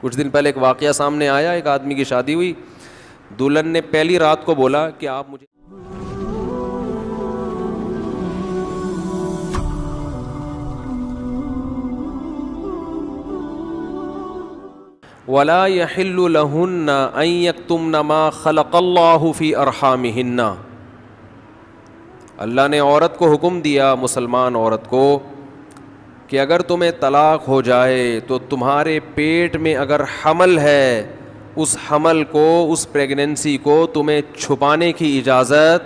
کچھ دن پہلے ایک واقعہ سامنے آیا، ایک آدمی کی شادی ہوئی، دلہن نے پہلی رات کو بولا کہ آپ مجھے وَلَا يَحِلُّ لَهُنَّ أَن يَكْتُمْنَ مَا خَلَقَ اللَّهُ فِي أَرْحَامِهِنَّ، اللہ نے عورت کو حکم دیا، مسلمان عورت کو، کہ اگر تمہیں طلاق ہو جائے تو تمہارے پیٹ میں اگر حمل ہے، اس حمل کو، اس پریگننسی کو تمہیں چھپانے کی اجازت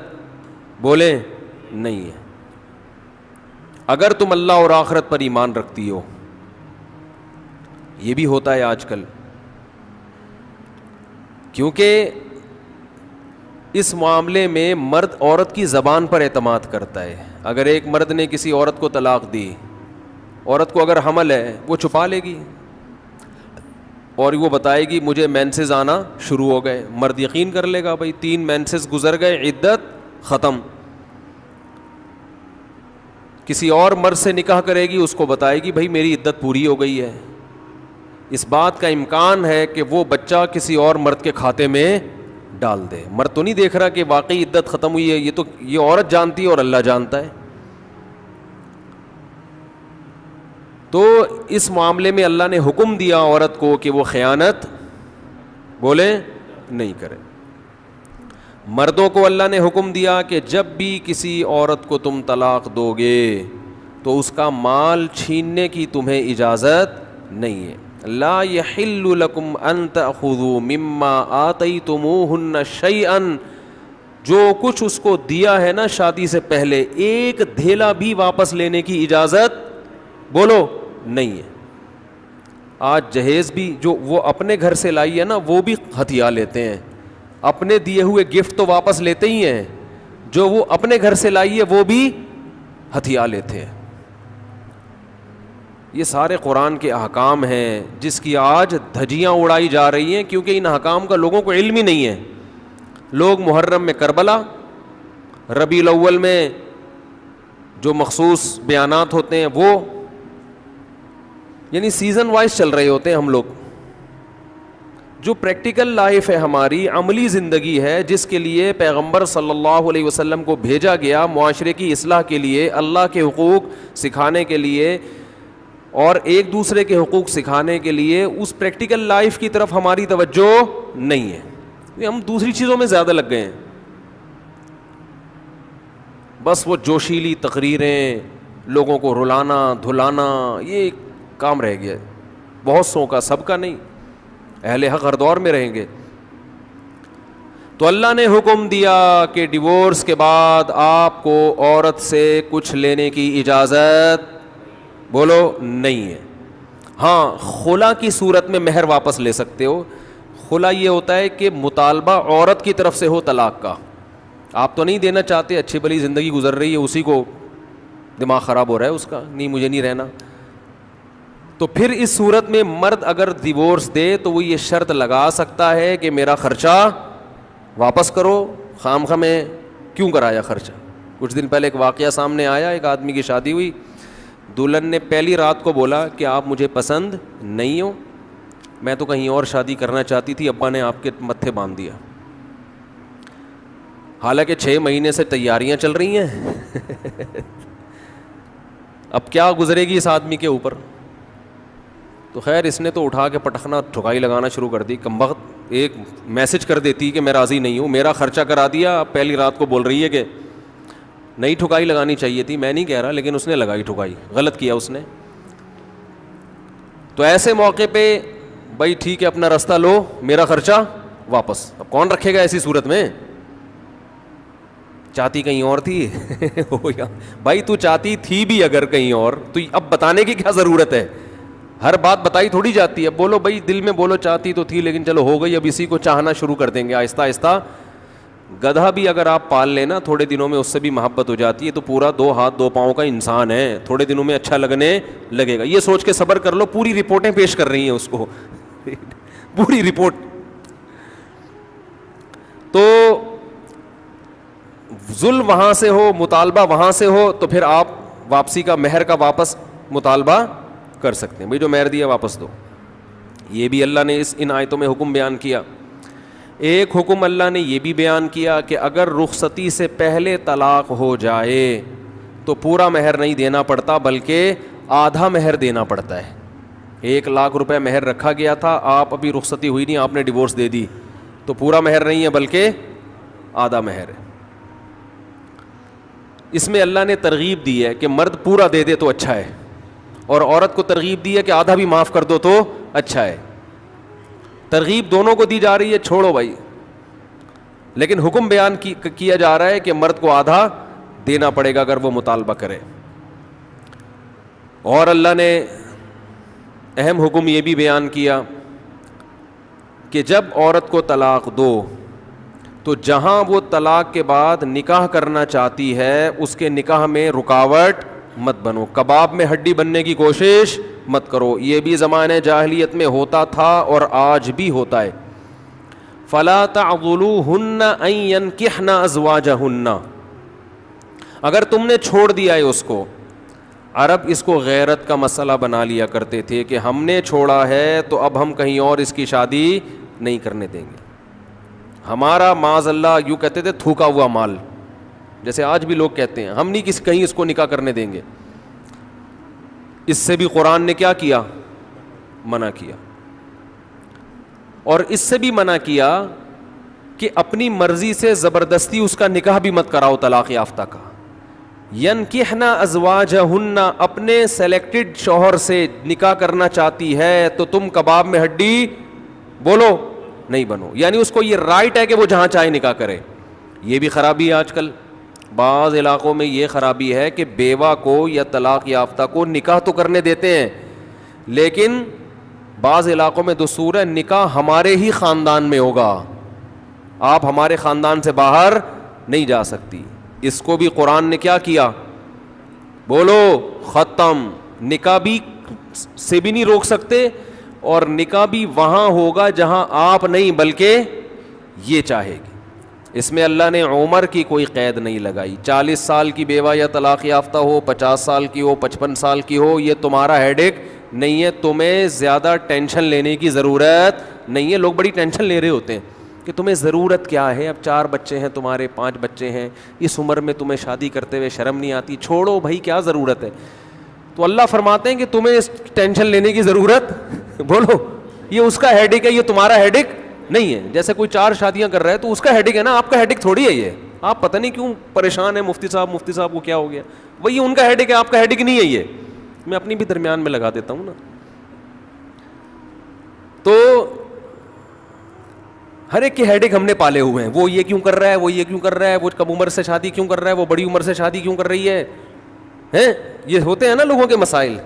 بولیں نہیں ہے، اگر تم اللہ اور آخرت پر ایمان رکھتی ہو۔ یہ بھی ہوتا ہے آج کل، کیونکہ اس معاملے میں مرد عورت کی زبان پر اعتماد کرتا ہے۔ اگر ایک مرد نے کسی عورت کو طلاق دی، عورت کو اگر حمل ہے وہ چھپا لے گی اور وہ بتائے گی مجھے مینسز آنا شروع ہو گئے، مرد یقین کر لے گا، بھائی 3 مینسز گزر گئے، عدت ختم۔ کسی اور مرد سے نکاح کرے گی، اس کو بتائے گی بھائی میری عدت پوری ہو گئی ہے۔ اس بات کا امکان ہے کہ وہ بچہ کسی اور مرد کے کھاتے میں ڈال دے۔ مرد تو نہیں دیکھ رہا کہ واقعی عدت ختم ہوئی ہے، یہ عورت جانتی ہے اور اللہ جانتا ہے۔ تو اس معاملے میں اللہ نے حکم دیا عورت کو کہ وہ خیانت بولے نہیں کرے۔ مردوں کو اللہ نے حکم دیا کہ جب بھی کسی عورت کو تم طلاق دو گے تو اس کا مال چھیننے کی تمہیں اجازت نہیں ہے۔ لا يحل لكم ان تأخذوا مما آتيتموهن شيئا، جو کچھ اس کو دیا ہے نا شادی سے پہلے، ایک دھیلا بھی واپس لینے کی اجازت بولو نہیں ہے۔ آج جہیز بھی جو وہ اپنے گھر سے لائی ہے نا وہ بھی ہتھیا لیتے ہیں، اپنے دیے ہوئے گفٹ تو واپس لیتے ہی ہیں، جو وہ اپنے گھر سے لائی ہے وہ بھی ہتھیا لیتے ہیں۔ یہ سارے قرآن کے احکام ہیں جس کی آج دھجیاں اڑائی جا رہی ہیں، کیونکہ ان احکام کا لوگوں کو علم ہی نہیں ہے۔ لوگ محرم میں کربلا، ربیع الاول میں جو مخصوص بیانات ہوتے ہیں وہ، یعنی سیزن وائز چل رہے ہوتے ہیں ہم لوگ۔ جو پریکٹیکل لائف ہے ہماری، عملی زندگی ہے، جس کے لیے پیغمبر صلی اللہ علیہ وسلم کو بھیجا گیا معاشرے کی اصلاح کے لیے، اللہ کے حقوق سکھانے کے لیے اور ایک دوسرے کے حقوق سکھانے کے لیے، اس پریکٹیکل لائف کی طرف ہماری توجہ نہیں ہے، ہم دوسری چیزوں میں زیادہ لگ گئے ہیں۔ بس وہ جوشیلی تقریریں، لوگوں کو رلانا دھلانا، یہ کام رہ گیا ہے بہت سو کا، سب کا نہیں۔ اہل حق ہر دور میں رہیں گے۔ تو اللہ نے حکم دیا کہ ڈیورس کے بعد آپ کو عورت سے کچھ لینے کی اجازت بولو نہیں ہے۔ ہاں، خلا کی صورت میں مہر واپس لے سکتے ہو۔ خلا یہ ہوتا ہے کہ مطالبہ عورت کی طرف سے ہو طلاق کا، آپ تو نہیں دینا چاہتے، اچھی بھلی زندگی گزر رہی ہے، اسی کو دماغ خراب ہو رہا ہے اس کا، نہیں مجھے نہیں رہنا، تو پھر اس صورت میں مرد اگر ڈیورس دے تو وہ یہ شرط لگا سکتا ہے کہ میرا خرچہ واپس کرو، خام خواہ میں کیوں کرایا خرچہ۔ کچھ دن پہلے ایک واقعہ سامنے آیا، ایک آدمی کی شادی ہوئی، دلہن نے پہلی رات کو بولا کہ آپ مجھے پسند نہیں ہو، میں تو کہیں اور شادی کرنا چاہتی تھی، ابا نے آپ کے متھے باندھ دیا۔ حالانکہ 6 مہینے سے تیاریاں چل رہی ہیں اب کیا گزرے گی اس آدمی کے اوپر؟ تو خیر اس نے تو اٹھا کے پٹخنا ٹھکائی لگانا شروع کر دی، کمبخت ایک میسج کر دیتی کہ میں راضی نہیں ہوں، میرا خرچہ کرا دیا، اب پہلی رات کو بول رہی ہے کہ نئی ٹھکائی لگانی چاہیے تھی، میں نہیں کہہ رہا، لیکن اس نے لگائی ٹھکائی، غلط کیا اس نے۔ تو ایسے موقع پہ بھائی ٹھیک ہے اپنا راستہ لو، میرا خرچہ واپس۔ اب کون رکھے گا ایسی صورت میں؟ چاہتی کہیں اور تھی بھائی تو چاہتی تھی بھی اگر کہیں اور، تو اب بتانے کی کیا ضرورت ہے؟ ہر بات بتائی تھوڑی جاتی ہے، بولو بھائی دل میں بولو چاہتی تو تھی لیکن چلو ہو گئی، اب اسی کو چاہنا شروع کر دیں گے آہستہ آہستہ۔ گدھا بھی اگر آپ پال لینا تھوڑے دنوں میں اس سے بھی محبت ہو جاتی ہے، تو پورا 2 ہاتھ 2 پاؤں کا انسان ہے، تھوڑے دنوں میں اچھا لگنے لگے گا، یہ سوچ کے صبر کر لو۔ پوری رپورٹیں پیش کر رہی ہیں اس کو پوری رپورٹ۔ تو ظلم وہاں سے ہو، مطالبہ وہاں سے ہو، تو پھر آپ واپسی کا، مہر کا واپس مطالبہ کر سکتے ہیں، بھائی جو مہر دیا واپس دو۔ یہ بھی اللہ نے ان آیتوں میں حکم بیان کیا. ایک حکم اللہ نے یہ بھی بیان کیا کہ اگر رخصتی سے پہلے طلاق ہو جائے تو پورا مہر نہیں دینا پڑتا بلکہ آدھا مہر دینا پڑتا ہے. 1,00,000 روپے مہر رکھا گیا تھا, آپ ابھی رخصتی ہوئی نہیں, آپ نے ڈیورس دے دی, تو پورا مہر نہیں ہے بلکہ آدھا مہر ہے. اس میں اللہ نے ترغیب دی ہے کہ مرد پورا دے دے تو اچھا ہے, اور عورت کو ترغیب دی ہے کہ آدھا بھی معاف کر دو تو اچھا ہے. ترغیب دونوں کو دی جا رہی ہے, چھوڑو بھائی, لیکن حکم بیان کیا جا رہا ہے کہ مرد کو آدھا دینا پڑے گا اگر وہ مطالبہ کرے. اور اللہ نے اہم حکم یہ بھی بیان کیا کہ جب عورت کو طلاق دو تو جہاں وہ طلاق کے بعد نکاح کرنا چاہتی ہے اس کے نکاح میں رکاوٹ مت بنو, کباب میں ہڈی بننے کی کوشش مت کرو. یہ بھی زمانے جاہلیت میں ہوتا تھا اور آج بھی ہوتا ہے. فلا تعضلوهن ان ينكحن ازواجهن, اگر تم نے چھوڑ دیا ہے اس کو. عرب اس کو غیرت کا مسئلہ بنا لیا کرتے تھے کہ ہم نے چھوڑا ہے تو اب ہم کہیں اور اس کی شادی نہیں کرنے دیں گے. ہمارا معاذ اللہ یوں کہتے تھے تھوکا ہوا مال, جیسے آج بھی لوگ کہتے ہیں ہم نہیں کہیں اس کو نکاح کرنے دیں گے. اس سے بھی قرآن نے کیا کیا, منع کیا. اور اس سے بھی منع کیا کہ اپنی مرضی سے زبردستی اس کا نکاح بھی مت کراؤ طلاق یافتہ کا. ینکحن ازواجہن, اپنے سلیکٹڈ شوہر سے نکاح کرنا چاہتی ہے تو تم کباب میں ہڈی بولو نہیں بنو, یعنی اس کو یہ رائٹ ہے کہ وہ جہاں چاہے نکاح کرے. یہ بھی خرابی ہے آج کل بعض علاقوں میں, یہ خرابی ہے کہ بیوہ کو یا طلاق یافتہ کو نکاح تو کرنے دیتے ہیں, لیکن بعض علاقوں میں دستور ہے نکاح ہمارے ہی خاندان میں ہوگا, آپ ہمارے خاندان سے باہر نہیں جا سکتی. اس کو بھی قرآن نے کیا کیا, بولو ختم. نکاح بھی سے بھی نہیں روک سکتے, اور نکاح بھی وہاں ہوگا جہاں آپ نہیں بلکہ یہ چاہے گی. اس میں اللہ نے عمر کی کوئی قید نہیں لگائی. 40 سال کی بیوہ یا طلاق یافتہ ہو, 50 سال کی ہو, 55 سال کی ہو, یہ تمہارا ہیڈ ایک نہیں ہے. تمہیں زیادہ ٹینشن لینے کی ضرورت نہیں ہے. لوگ بڑی ٹینشن لے رہے ہوتے ہیں کہ تمہیں ضرورت کیا ہے, اب 4 بچے ہیں تمہارے, 5 بچے ہیں, اس عمر میں تمہیں شادی کرتے ہوئے شرم نہیں آتی. چھوڑو بھائی, کیا ضرورت ہے. تو اللہ فرماتے ہیں کہ تمہیں اس ٹینشن لینے کی ضرورت بولو یہ اس کا ہیڈ ایک ہے, یہ تمہارا ہیڈ ایک نہیں ہے. جیسے کوئی 4 شادیاں کر رہا ہے تو اس کا ہیڈ ایک ہے نا, آپ کا ہیڈ ایک تھوڑی ہے یہ. آپ پتہ نہیں کیوں پریشان ہیں, مفتی صاحب کو کیا ہو گیا, وہی ان کا ہیڈ ایک ہے, آپ کا ہیڈ ایک نہیں ہے. یہ میں اپنی بھی درمیان میں لگا دیتا ہوں نا. تو ہر ایک کے ہیڈ ایک ہم نے پالے ہوئے ہیں, وہ یہ کیوں کر رہا ہے, وہ یہ کیوں کر رہا ہے, وہ کم عمر سے شادی کیوں کر رہا ہے, وہ بڑی عمر سے شادی کیوں کر رہی ہے, یہ ہوتے ہیں نا لوگوں کے مسائل.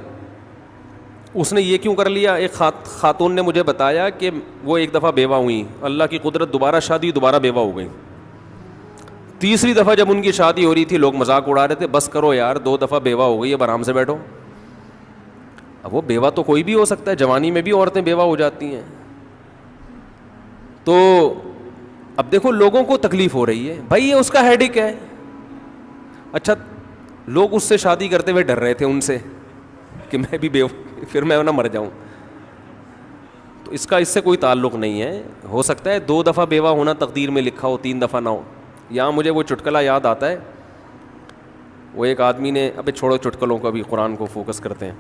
اس نے یہ کیوں کر لیا. ایک خاتون نے مجھے بتایا کہ وہ ایک دفعہ بیوہ ہوئی, اللہ کی قدرت دوبارہ شادی, دوبارہ بیوہ ہو گئی. تیسری دفعہ جب ان کی شادی ہو رہی تھی لوگ مذاق اڑا رہے تھے, بس کرو یار 2 دفعہ بیوہ ہو گئی, اب آرام سے بیٹھو. اب وہ بیوہ تو کوئی بھی ہو سکتا ہے, جوانی میں بھی عورتیں بیوہ ہو جاتی ہیں. تو اب دیکھو لوگوں کو تکلیف ہو رہی ہے, بھائی یہ اس کا ہیڈ ایک ہے. اچھا لوگ اس سے شادی کرتے ہوئے ڈر رہے تھے ان سے کہ میں بھی بیوہ, پھر میں نہ مر جاؤں. تو اس سے کوئی تعلق نہیں ہے. ہو سکتا ہے 2 دفعہ بیوہ ہونا تقدیر میں لکھا ہو, 3 دفعہ نہ ہو. یہاں مجھے وہ چٹکلا یاد آتا ہے, وہ ایک آدمی نے, ابے چھوڑو چٹکلوں کو, ابھی قرآن کو فوکس کرتے ہیں.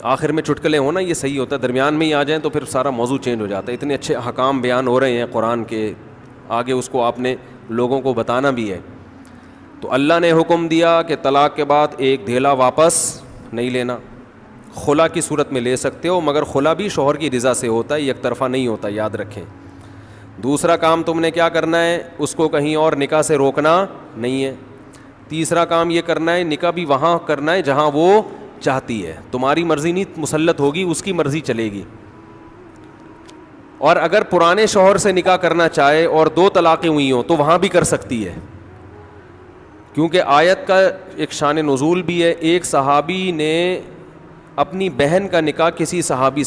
آخر میں چٹکلے ہونا یہ صحیح ہوتا ہے, درمیان میں ہی آ جائیں تو پھر سارا موضوع چینج ہو جاتا ہے. اتنے اچھے احکام بیان ہو رہے ہیں قرآن کے, آگے اس کو آپ نے لوگوں کو بتانا بھی ہے. تو اللہ نے حکم دیا کہ طلاق کے بعد ایک دھیلا واپس نہیں لینا. خلا کی صورت میں لے سکتے ہو, مگر خلا بھی شوہر کی رضا سے ہوتا ہے, یک طرفہ نہیں ہوتا, یاد رکھیں. دوسرا کام تم نے کیا کرنا ہے, اس کو کہیں اور نکاح سے روکنا نہیں ہے. تیسرا کام یہ کرنا ہے, نکاح بھی وہاں کرنا ہے جہاں وہ چاہتی ہے. تمہاری مرضی نہیں مسلط ہوگی, اس کی مرضی چلے گی. اور اگر پرانے شوہر سے نکاح کرنا چاہے اور 2 طلاقیں ہوئی ہوں تو وہاں بھی کر سکتی ہے, کیونکہ آیت کا ایک شان نزول بھی ہے. ایک صحابی نے اپنی بہن کا نکاح کسی صحابی